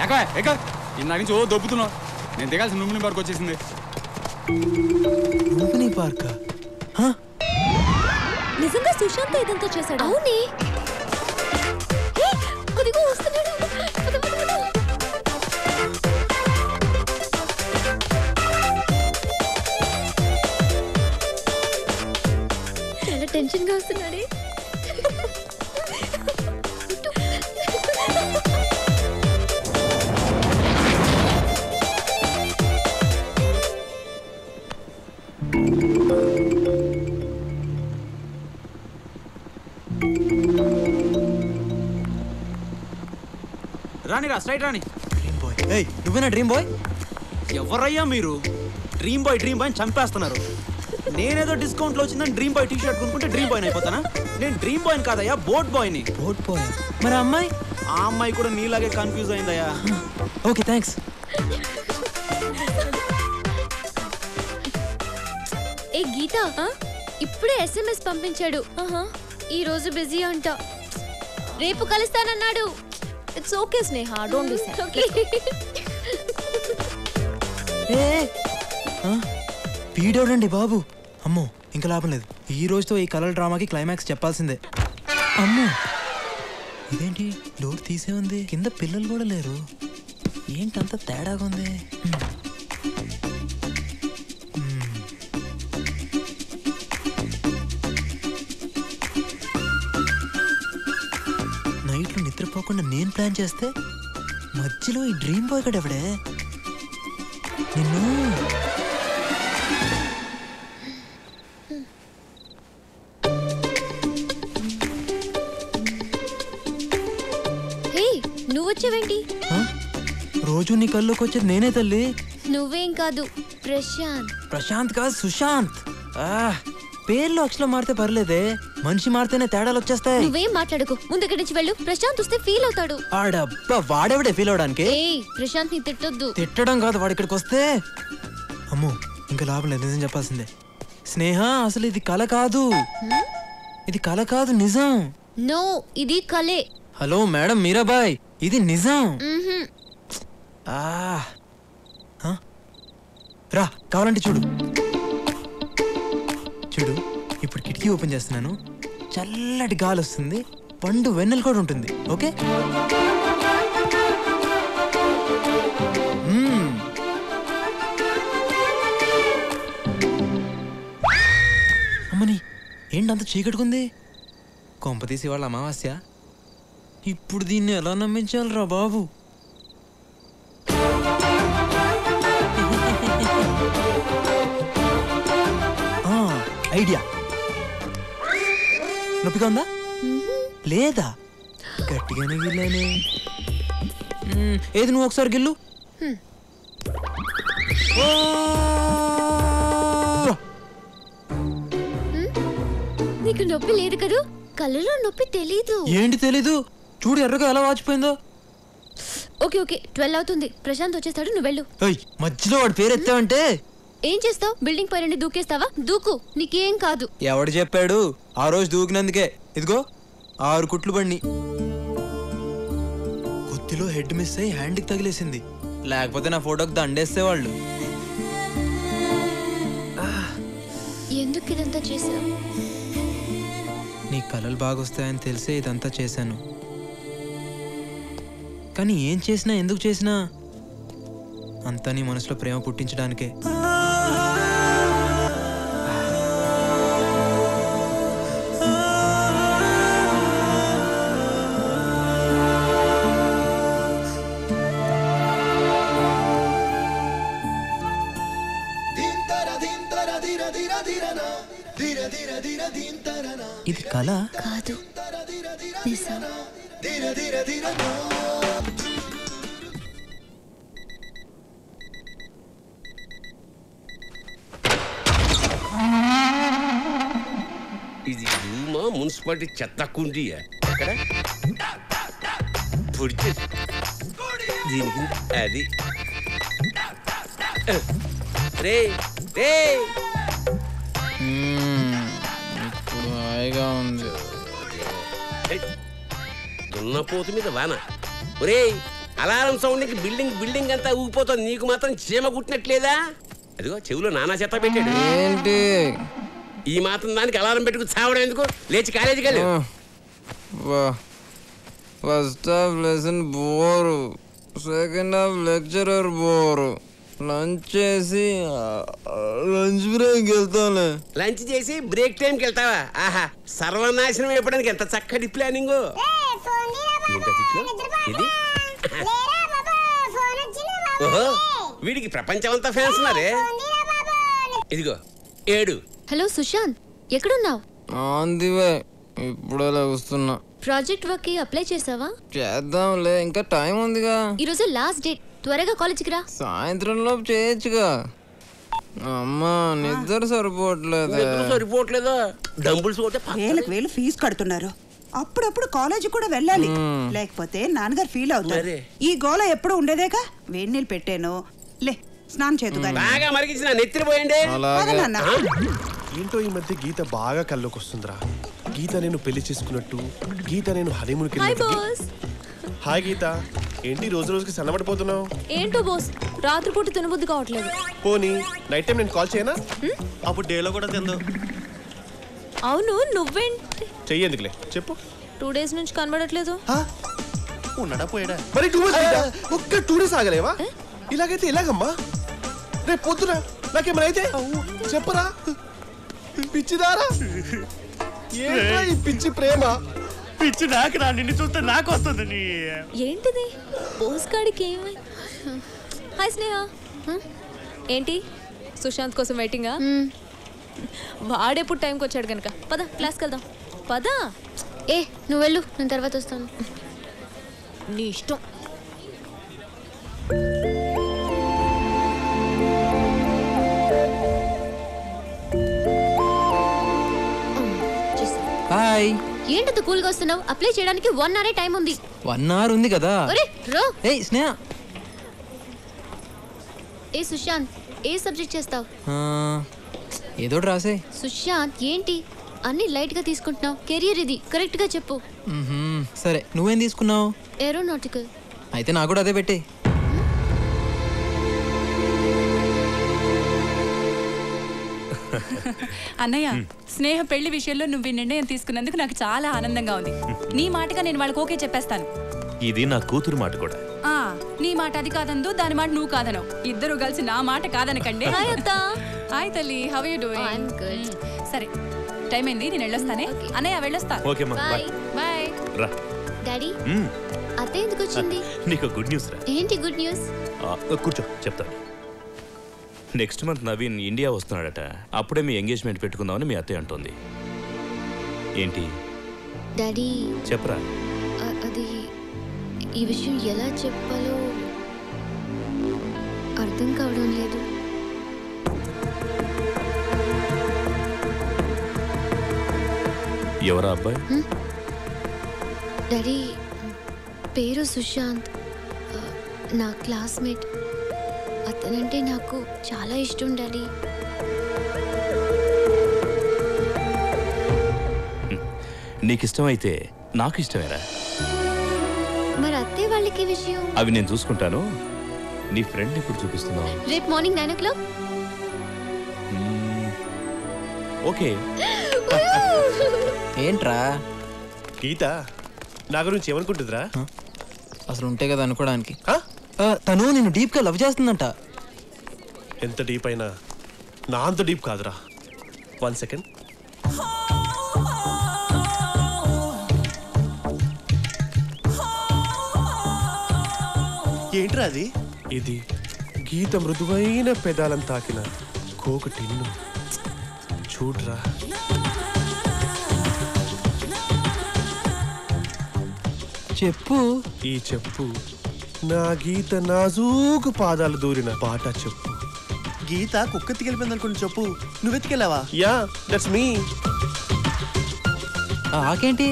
ఇందాక నుంచి ఓ దొబ్బుతున్నావు. నేను దిగాల్సిన లుంబిని పార్క్ వచ్చేసింది. లుంబిని పార్క్ నిజంగా సుశాంత్ ఇదంతా చేశాడు? అవునే, అదిగో వస్తున్నాడు. చాలా టెన్షన్ గా వస్తున్నాడే. రానిరా, స్ట్రైట్ రాని. నువ్వేనా డ్రీమ్ బాయ్? ఎవరయ్యా మీరు? డ్రీమ్ బాయ్ అని చంపేస్తున్నారు. నేనేదో డిస్కౌంట్ లో వచ్చిందని డ్రీమ్ బాయ్ టీ-షర్ట్ కొనుక్కుంటే డ్రీమ్ బాయ్ అయిపోతానా? నేను డ్రీమ్ బాయ్ కాదయ్యా, బోట్ బాయ్ని. Boat boy? మరి అమ్మాయి? ఆ అమ్మాయి కూడా నీలాగే కన్ఫ్యూజ్ అయిందయ్యా. Okay, thanks. ఏ గీత, ఇప్పుడే SMS పంపించాడు. ఈ రోజు బిజీ అంట, రేపు కలుస్తానన్నాడు. It's okay Sneha, don't be sad. Okay. పీడోడండి బాబు. అమ్మో, ఇంకా లాభం లేదు. ఈ రోజుతో ఈ కలర్ డ్రామాకి క్లైమాక్స్ చెప్పాల్సిందే. అమ్మో, ఇదేంటి డోర్ తీసే ఉంది, కింద పిల్లలు కూడా లేరు. ఏంటంత తేడాగా ఉంది? నైట్లో నిద్రపోకుండా నేను ప్లాన్ చేస్తే మధ్యలో ఈ డ్రీమ్ బాయ్ కూడా ఎవడే? నిన్ను నువ్వు వచ్చావేంటి? రోజు నీ కల్లోకి వచ్చేది నేనే తల్లి. నువ్వేం కాదు, ప్రశాంత్. ప్రశాంత్ కాదు, సుశాంత్. పేర్లో అక్షరం మారితే పర్లేదే, మనిషి మారితేనే తేడాలు వచ్చేస్తాయి. నువ్వేం మాట్లాడుకో, ముందు ఇక్కడి నుంచి వెళ్ళు. ప్రశాంత్ వస్తే ఫీల్ అవుతాడు. ఆడబ్బా, వాడెవడే ఫీల్ అవడానికి? ప్రశాంత్ ని తిట్టొద్దు. తిట్టడం కాదు, వాడు ఇక్కడికి వస్తే. అమ్మో, ఇంకా లాభం లేదు, నిజం చెప్పాల్సిందే. స్నేహ, అసలు ఇది కల కాదు. ఇది కల కాదు, నిజం. నో, ఇది కలే. హలో మేడం మీరాబాయ్, ఇది నిజం. రా, కావాలంటే చూడు. చూడు, ఇప్పుడు కిటికీ ఓపెన్ చేస్తున్నాను. చల్లటి గాలి వస్తుంది, పండు వెన్నెల కూడా ఉంటుంది. ఓకే? అమ్మని, ఏంటంత చీకట్టుకుంది? కొంప తీసి వాళ్ళ అమావాస్య. ఇప్పుడు దీన్ని ఎలా నమ్మించాలరా బాబు? ఐడియా. నొప్పిగా ఉందా? లేదా? గట్టిగానే గిల్లానే. ఏది, నువ్వు ఒకసారి గిల్లు. నీకు నొప్పి లేదు కదూ? కళ్ళలో నొప్పి తెలీదు. ఏంటి తెలీదు? చూడు ఎర్రగా ఎలా వాచిపోయిందో. ఓకే ఓకే, 12 అవుతుంది. ప్రశాంత్ వచ్చేస్తాడు, నువ్వు వెళ్ళు. మధ్యలో వాడి పేరు ఎత్తావంటే ఏం చేస్తావు? బిల్డింగ్ పై నుండి దూకేస్తావా? దూకు, నీకేం కాదు. ఎవడు చెప్పాడు? ఆ రోజు దూకినందుకే ఇదిగో 6 కుట్లు పడిని. కొద్దిలో హెడ్ మిస్ అయ్యి హ్యాండ్కి తగిలేసింది, లేకపోతే నా ఫోటోకి దండేస్తే వాళ్ళు. ఎందుకు ఇదంతా చేసావు? నీ కలలు బాగొస్తాయని తెలిసే ఇదంతా చేశాను. కానీ ఏం చేసినా, ఎందుకు చేసినా అంతా నీ మనసులో ప్రేమ పుట్టించడానికే. ఇది కళ కాదు, నిజం. ఇది రూమా, మున్సిపాలిటీ చెత్త కుండీయా? ఎక్కడ పొడిచి దీనికి అది రే రే. హాయిగా ఉంది. దున్నపోతు మీద వాన. ఒరే, అలారం సౌండ్కి బిల్డింగ్ అంతా ఊగిపోతుంది, నీకు మాత్రం చీమ కుట్టినట్లేదా? అదిగో చెవులో నానా చెత్త పెట్టాడు. ఏంటి ఈ మాత్రం దానికి అలారం పెట్టుకు చావడం ఎందుకు? లేచి కాలేజీకి వెళ్ళు. First half lesson bore, second half lecturer bore. Lunch చేసి లంచ్ బ్రేక్ వెళ్తాను. లంచ్ చేసి బ్రేక్ టైంకి వెళ్తావా? ఆహా, సర్వనాశనం అయిపోవడానికి ఎంత చక్కటి ప్లానింగ్. ఇది ఓహో, వీడికి ప్రపంచం అంతా ఫ్యాన్స్ ఉన్నారే. ఇదిగో 7. హలో సుశాంత్, ఎక్కడున్నావు? ఆందివే, ఇప్పుడే వస్తున్నా. ప్రాజెక్ట్ వర్క్ కి అప్లై చేసావా? చేద్దాంలే, ఇంకా టైం ఉందిగా. ఈరోజు లాస్ట్ డేట్, త్వరగా కాలేజీకి రా. సాయంత్రం లోపు చేయొచ్చుగా. అమ్మా నిద్ర సరిపోవట్లేదా? డంబుల్స్ కొట్టే వేలకు వేలు ఫీజు కడుతున్నారు. అప్పుడప్పుడు కాలేజీ కూడా వెళ్ళాలి, లేకపోతే నాన్నగారు ఫీల్ అవుతారు. ఈ గోల ఎప్పుడు ఉండేదేగా. వేడి నీళ్ళు పెట్టాను, లే స్నానం చేద్దు. బాగా మరిగించిన నెత్తిన పోయండి. ఏంటో ఈ మధ్య గీత బాగా కల్లోకి వస్తుందిరా. గీత నేను పెళ్లి చేసుకున్నట్టు, గీత నేను హనీమూన్కి వెళ్ళినట్టు. హాయ్ గీత, ఏంటి రోజు రోజుకి సన్నబడిపోతున్నావు? ఏంటో బాస్, రాత్రిపూట తినబుద్ధి కావట్లేదు. పోనీ నైట్ టైం నేను కాల్ చేయనా? అప్పుడు డేలో కూడా తిందు. అవును, నువ్వేంటి? చెయ్యేందుకులే చెప్పు. 2 days నుంచి కనబడట్లేదు. ఉన్నాడా పోయాడా? మరి 2 days ఒక్క 2 days ఆగలేవా? ఇలాగైతే ఇలాగమ్మా. రేపు పొద్దున నాకేమైనా అయితే చెప్పరా? పిచ్చిదారా, ఏంట్రా ఈ పిచ్చి ప్రేమ? పిచ్చి నాకు రా, నిన్ను చూస్తే నాకు వస్తుంది. ఏంటిది పోస్ట్ కార్డ్కి ఏమై? హాయ్ స్నేహ. ఏంటి సుశాంత్ కోసం వెయిటింగా? వాడెప్పుడు టైంకి వచ్చాడు కనుక. పద క్లాస్కి వెళ్దాం. పద. ఏ నువ్వు వెళ్ళు, నేను తర్వాత వస్తాను. నీ ఇష్టం. హాయ్. ఏంటంత కూల్గా వస్తున్నావు? అప్లై చేయడానికి 1 hour టైం ఉంది. 1 hour ఉంది కదా. ఏయ్ స్నేహ. ఏ సుశాంత్, ఏ సబ్జెక్ట్ చేస్తావు? ఏదో రాసే. సుశాంత్ ఏంటి అన్ని లైట్ గా తీసుకుంటున్నావు? కెరియర్ ఇది, కరెక్ట్ గా చెప్పు. సరే, నువ్వేం తీసుకున్నావు? ఏరోనాటికల్. అయితే నాకు కూడా అదే పెట్టే. అన్నయ్య, స్నేహ పెళ్లి విషయంలో నువ్వు ఈ నిర్ణయం తీసుకున్నందుకు నాకు చాలా ఆనందంగా ఉంది. నీ మాటగా నేను వాళ్ళకి ఓకే చెప్పేస్తాను. ఇది నా కూతురు మాట కూడా. నీ మాట అది కాదందు, దాని మాట నువ్వు కాదనవు. ఇద్దరు కలిసి నా మాట కాదనకండి. హాయ్ తల్లి, హౌ యు డూయింగ్? సరే, టైం అయింది, నేను వెళ్ళొస్తానే. అన్నయ్య వెళ్ళొస్తా. ఓకే అమ్మా, బై. బై. రా డాడీ, అత్త ఎందుకు వచ్చింది? నీకు గుడ్ న్యూస్ రా. ఏంటి గుడ్ న్యూస్? కూర్చో, చెప్తాను. నెక్స్ట్ మంత్ నవీన్ ఇండియా వస్తున్నాడట. అప్పుడే మీ ఎంగేజ్మెంట్ పెట్టుకుందామని మీ అత్తయ్య అంటుంది. ఏంటి డాడీ? చెప్పరా. అది ఈ విషయం ఎలా చెప్పాలో అర్థం కావడం లేదు. ఎవరా అబ్బాయి? డాడీ, పేరు సుశాంత్, నా క్లాస్మేట్. అతనంటే నాకు చాలా ఇష్టం డాడీ. నీకు ఇష్టమైతే నాకు ఇష్టమేరా. మరి అత్తే వాళ్ళకి విషయం? అవి నేను చూసుకుంటాను. నీ ఫ్రెండ్ ఇప్పుడు చూపిస్తున్నావు. రేపు మార్నింగ్ 9 o'clock. ఓకే. ఏంట్రా గీత నా గురించి ఏమనుకుంటుందిరా? అసలు ఉంటే కదా అనుకోవడానికి. తను నేను డీప్ గా లవ్ చేస్తుందంట. ఎంత డీప్ అయినా నా అంత డీప్ కాదురా. 1 second. ఏంట్రా అది? ఇది గీత మృదువైన పెదాలను తాకిన కోక టిన్ను. చూడ్రా. చెప్పు. ఈ చెప్పు నా గీత నాజూకు పాదాలు దూరిన పాట చెప్పు. గీత కుక్క ఎత్తికెళ్ళిపోయింది అనుకుని చెప్పు. నువ్వు ఎత్తికెళ్ళావా? Yeah, that's me. ఆకేంటి?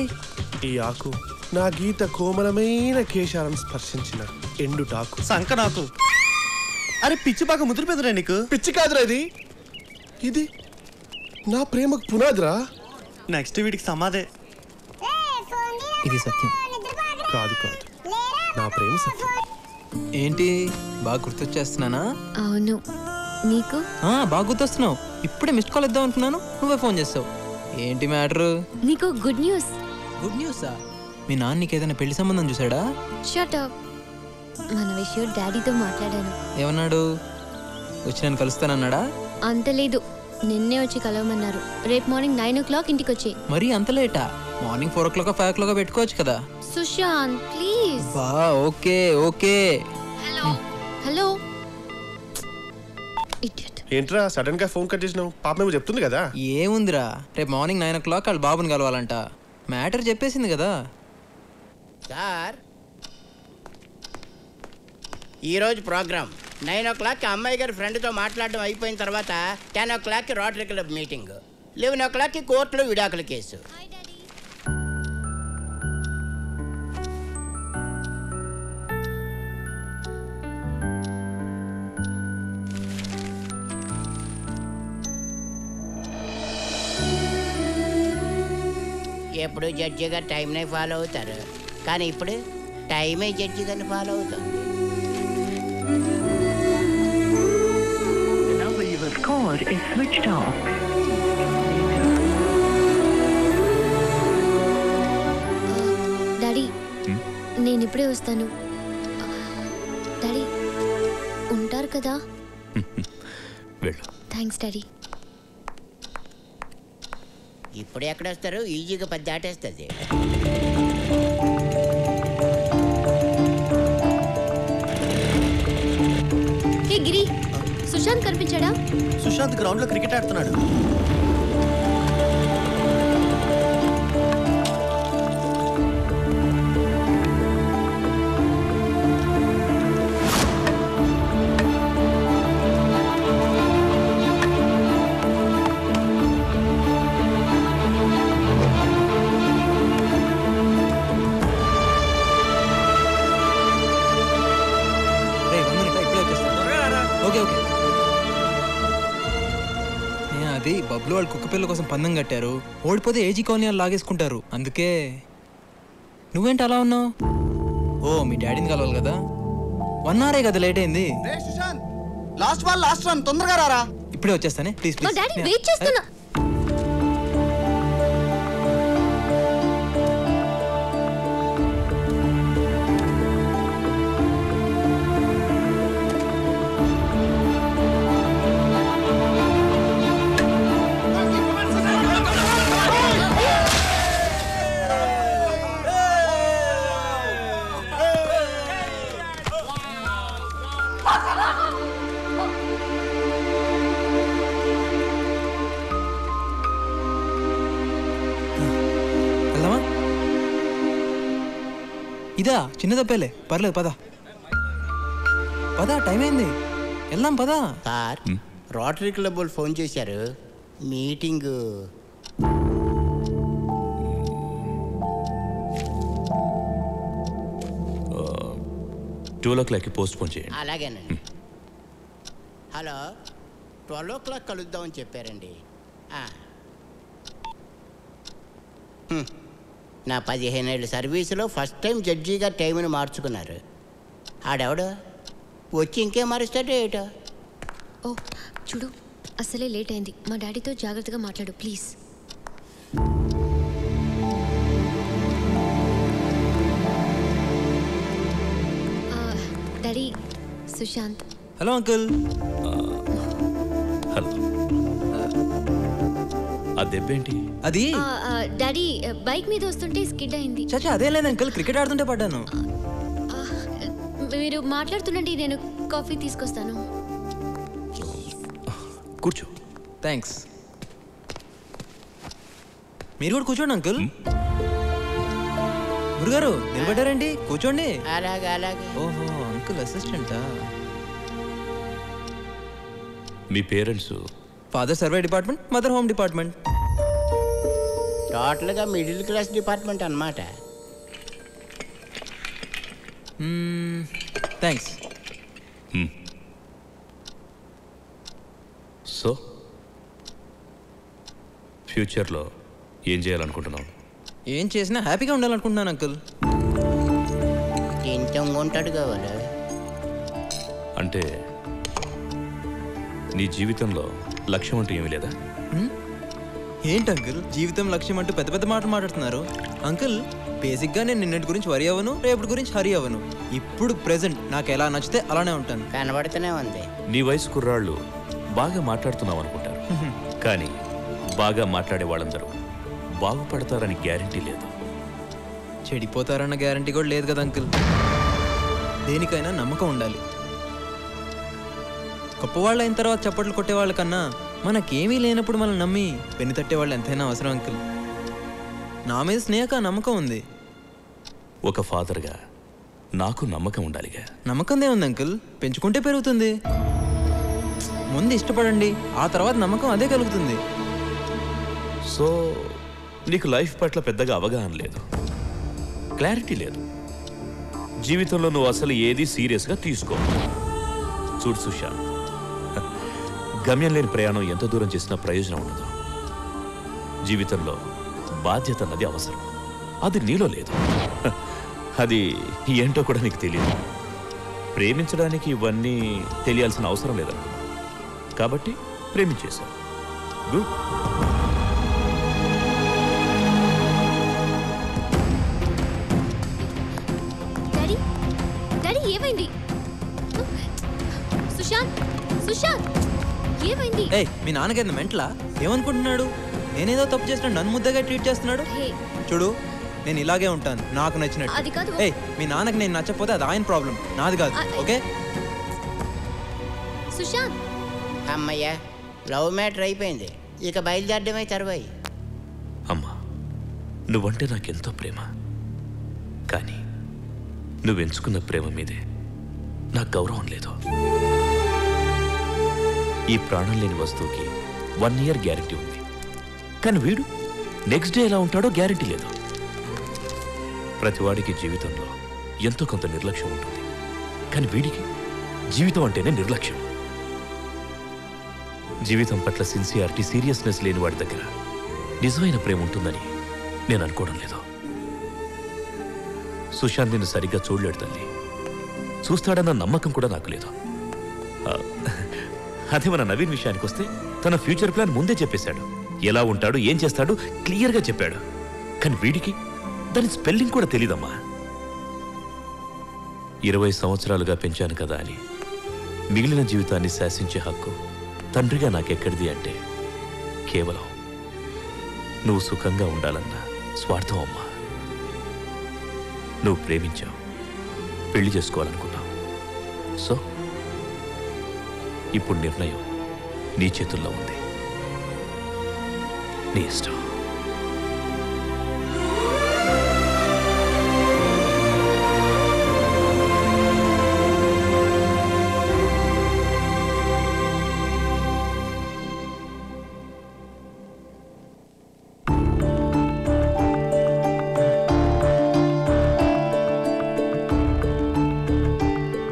ఈ ఆకు నా గీత కోమలమైన కేశాలను స్పర్శించిన ఎండుటాకు. సంక నాకు. అరే పిచ్చి బాగా ముదిరిపోయిందిరా నీకు. పిచ్చి కాదురా ఇది. ఇది నా ప్రేమకు పునాదిరా. నెక్స్ట్ వీడికి సమాధే. ఇది సత్యం కాదు కాదు, నా ప్రేమ సత్యం. ఏంటి బాగా గుర్తొచ్చేస్తున్నానా? అవును. నీకు బాగా గుర్తొస్తున్నావు. ఇప్పుడే మిస్డ్ కాల్ ఇద్దాం అనుకున్నాను, నువ్వే ఫోన్ చేస్తావు. ఏంటి మ్యాటర్? నీకు గుడ్ న్యూస్. గుడ్ న్యూసా? మీ నాన్న నీకు ఏదైనా పెళ్లి సంబంధం చూసాడా? Shut up. మన విషయం డాడీతో మాట్లాడాను. ఏమన్నాడు? వచ్చి నన్ను కలుస్తానన్నాడా? అంత లేదు, నిన్నే వచ్చి కలవమన్నారు. రేపు మార్నింగ్ 9 o'clock ఇంటికి వచ్చి. మరి అంత లేటా? మార్నింగ్ 4 o'clock 5 o'clock పెట్టుకోవచ్చు కదా. Sushant please. Okay okay. Hello hello. Idiot. ఏంట్రా సడన్ గా ఫోన్ కట్ చేసినావు? పాప మేము చెప్తుంది కదా. ఏముందిరా, రేపు మార్నింగ్ 9 o'clock వాళ్ళ బాబుని కలవాలంట. మ్యాటర్ చెప్పేసింది కదా. సార్ ఈరోజు ప్రోగ్రామ్ 9 o'clock అమ్మాయి గారి ఫ్రెండ్తో మాట్లాడడం అయిపోయిన తర్వాత 10 o'clock rotary club meeting, 11 o'clock కోర్టులో విడాకుల కేసు. ఎప్పుడు జడ్జి గారు టైంనే ఫాలో అవుతారు, కానీ ఇప్పుడు టైమే జడ్జి గారిని ఫాలో అవుతుంది. డాడీ నేను ఇప్పుడే వస్తాను. డాడీ ఉంటారు కదా? Thanks daddy. ఇప్పుడు ఎక్కడ వస్తారు? ఈజీగా 10 దాటేస్తుంది. హే గిరి, సుశాంత్ కనిపించాడా? సుశాంత్ గ్రౌండ్ లో క్రికెట్ ఆడుతున్నాడు. అది బబ్లు వాళ్ళు కుక్క పిల్ల కోసం పందెం కట్టారు. ఓడిపోతే ఏజీ కాలనీ వాళ్ళు లాగేసుకుంటారు. అందుకే నువ్వేంటి అలా ఉన్నావు? మీ డాడీని కలవాలి కదా. 1 hour కదా లేట్ అయింది. లాస్ట్ బాల్ లాస్ట్ రన్, తొందరగా రారా. ఇప్పుడే వచ్చేస్తానే ప్లీజ్ మా డాడీ వెయిట్ చేస్తున్నా. ఇదా చిన్న తప్పేలే, పర్లేదు పద పద, టైం అయింది, వెళ్దాం పద. సార్ రోటరీ క్లబ్ వాళ్ళు ఫోన్ చేశారు, meeting. Two 2 o'clock post phone చేయండి. అలాగేనండి. హలో, 12 o'clock కలుద్దామని చెప్పారండి. నా 15 ఏళ్ళ సర్వీసులో ఫస్ట్ టైం జడ్జిగా టైంని మార్చుకున్నారు. ఆడెవడు వచ్చి ఇంకేం మారుస్తాడో ఏటో. చూడు, అసలే లేట్ అయింది. మా డాడీతో జాగ్రత్తగా మాట్లాడు please. Daddy, Sushant. Hello uncle. Hello. ఆ దెబ్బేంటి? అది డాడీ బైక్ మీద వస్తుంటే స్కిడ్ అయింది. చచ్చా అదే లేదు అంకుల్, క్రికెట్ ఆడుతుంటే పడ్డాను. మీరు మాట్లాడుతుండండి, నేను కాఫీ తీసుకొస్తాను. కూర్చో. థ్యాంక్స్. మీరు కూడా కూర్చోండి అంకుల్. గురుగారు నిలబడ్డారండి, కూర్చోండి. అలాగే అలాగే. ఓహో, అంకుల్ అసిస్టెంటా? మీ parents? Father survey department, mother home department. టోటల్గా మిడిల్ క్లాస్ డిపార్ట్మెంట్ అన్నమాట. థ్యాంక్స్. సో ఫ్యూచర్లో ఏం చేయాలనుకుంటున్నావు? ఏం చేసినా హ్యాపీగా ఉండాలనుకుంటున్నాను అంకుల్. ఇంత ఉంటాడు కావాలి. అంటే నీ జీవితంలో లక్ష్యం అంటూ ఏమీ లేదా? ఏంటి అంకుల్ జీవితం లక్ష్యం అంటూ పెద్ద పెద్ద మాటలు మాట్లాడుతున్నారు? అంకుల్ బేసిక్గా నేను నిన్నటి గురించి వరి అవ్వను, రేపటి గురించి హరి అవ్వను. ఇప్పుడు ప్రెసెంట్ నాకు ఎలా నచ్చితే అలానే ఉంటాను. కనబడుతూనే ఉంది. నీ వయసు కుర్రాళ్ళు బాగా మాట్లాడుతున్నావు అనుకుంటారు, కానీ బాగా మాట్లాడే వాళ్ళందరూ బాగుపడతారని గ్యారంటీ లేదు. చెడిపోతారన్న గ్యారంటీ కూడా లేదు కదా అంకుల్. దేనికైనా నమ్మకం ఉండాలి. గొప్పవాళ్ళు అయిన తర్వాత చప్పట్లు కొట్టేవాళ్ళ కన్నా మనకేమీ లేనప్పుడు మనం నమ్మి పెన్ను తట్టేవాళ్ళు ఎంతైనా అవసరం అంకుల్. నా మీద స్నేహక నమ్మకం ఉంది. ఒక ఫాదర్గా నాకు నమ్మకం ఉండాలిగా. నమ్మకందే ఉంది అంకుల్, పెంచుకుంటే పెరుగుతుంది. ముందు ఇష్టపడండి, ఆ తర్వాత నమ్మకం అదే కలుగుతుంది. సో నీకు లైఫ్ పట్ల పెద్దగా అవగాహన లేదు, క్లారిటీ లేదు. జీవితంలో నువ్వు అసలు ఏది సీరియస్గా తీసుకో. చూడు సుశాంత్, గమ్యం లేని ప్రయాణం ఎంత దూరం చేసినా ప్రయోజనం ఉండదు. జీవితంలో బాధ్యత అన్నది అవసరం, అది నీలో లేదు. అది ఏంటో కూడా నీకు తెలియదు. ప్రేమించడానికి ఇవన్నీ తెలియాల్సిన అవసరం లేదనుకున్నా, కాబట్టి ప్రేమించేశావు. గుడ్. డాడీ డాడీ ఏమైంది? సుశాంత్ సుశాంత్ ఏమైంది? ఏయ్ మీ నాన్నగారిని మెంటలా? ఏమనుకుంటున్నాడు? నేనేదో తప్పు చేసినా నన్ను ముద్దగా ట్రీట్ చేస్తున్నాడు. చూడు నేను ఇలాగే ఉంటాను, నాకు నచ్చినట్టు. అది కాదు. ఏయ్ మీ నాన్నకి నేను నచ్చకపోతే అది ఆయన ప్రాబ్లం, నాది కాదు. ఓకే సుశాంత్. అమ్మయ్యా లవ్ మ్యాటర్ అయిపోయింది, ఇక బయలుదేరడమే తర్వాయి. అమ్మా నువ్వంటే నాకెంతో ప్రేమ, కానీ నువ్వెంచుకున్న ప్రేమ మీదే నాకు గౌరవం లేదు. ఈ ప్రాణం లేని వస్తువుకి 1 year గ్యారెంటీ ఉంది, కానీ వీడు నెక్స్ట్ డే ఎలా ఉంటాడో గ్యారెంటీ లేదు. ప్రతివాడికి జీవితంలో ఎంతో కొంత నిర్లక్ష్యం ఉంటుంది, కానీ వీడికి జీవితం అంటేనే నిర్లక్ష్యం. జీవితం పట్ల సిన్సియారిటీ, సీరియస్నెస్ లేని వాడి దగ్గర నిజమైన ప్రేమ ఉంటుందని నేను అనుకోవడం లేదు. సుశాంత్ నిన్ను సరిగ్గా చూడలేడు తల్లి, చూస్తాడన్న నమ్మకం కూడా నాకు లేదు. అదే మన నవీన్ విషయానికి వస్తే తన ఫ్యూచర్ ప్లాన్ ముందే చెప్పేశాడు, ఎలా ఉంటాడు ఏం చేస్తాడు క్లియర్గా చెప్పాడు. కానీ వీడికి దాని స్పెల్లింగ్ కూడా తెలీదమ్మా. 20 సంవత్సరాలుగా పెంచాను కదా అని మిగిలిన జీవితాన్ని శాసించే హక్కు తండ్రిగా నాకెక్కడిది అంటే కేవలం నువ్వు సుఖంగా ఉండాలన్న స్వార్థం అమ్మా. నువ్వు ప్రేమించావు, పెళ్లి చేసుకోవాలనుకున్నావు. సో ఇప్పుడు నిర్ణయం నీ చేతుల్లో ఉంది, నీ ఇష్టం.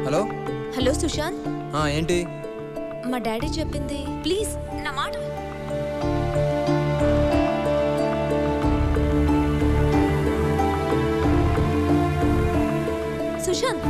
Hello hello Sushant. ఏంటి? మా డాడీ చెప్పింది, ప్లీజ్ నా మాట. సుశాంత్